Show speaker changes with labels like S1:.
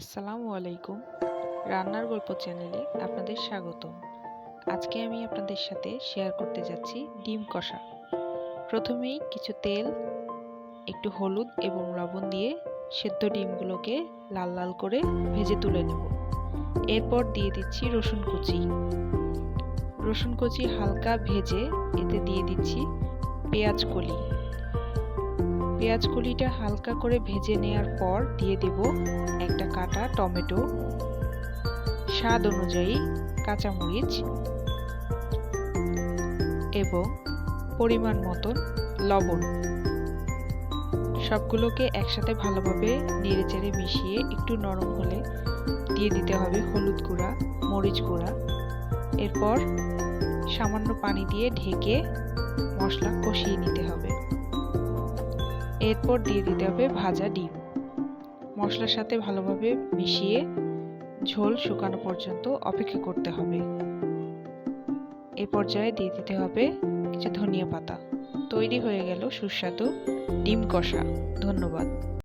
S1: আসসালামু আলাইকুম। রান্নার গল্প চ্যানেলে আপনাদের স্বাগতম। আজকে আমি আপনাদের সাথে শেয়ার করতে যাচ্ছি ডিম কষা। প্রথমেই কিছু তেল, একটু হলুদ এবং লবণ দিয়ে সেদ্ধ ডিমগুলোকে লাল লাল করে ভেজে তুলে নেব। এরপর দিয়ে দিচ্ছি রসুন কুচি। রসুন কুচি হালকা ভেজে এতে দিয়ে দিচ্ছি পেঁয়াজ কলি। পেঁয়াজ কলিটা হালকা করে ভেজে নেওয়ার পর দিয়ে দেব একটা কাটা টমেটো, স্বাদ অনুযায়ী কাঁচামরিচ এবং পরিমাণ মতন লবণ। সবগুলোকে একসাথে ভালোভাবে নেড়েচেড়ে মিশিয়ে একটু নরম হলে দিয়ে দিতে হবে হলুদ গুঁড়া, মরিচ গুঁড়া। এরপর সামান্য পানি দিয়ে ঢেকে মশলা কষিয়ে নিতে হবে। এরপর দিয়ে দিতে হবে ভাজা ডিম। মশলার সাথে ভালোভাবে মিশিয়ে ঝোল শুকানো পর্যন্ত অপেক্ষা করতে হবে। এ পর্যায়ে দিয়ে দিতে হবে কিছু ধনিয়া পাতা। তৈরি হয়ে গেল সুস্বাদু ডিম কষা। ধন্যবাদ।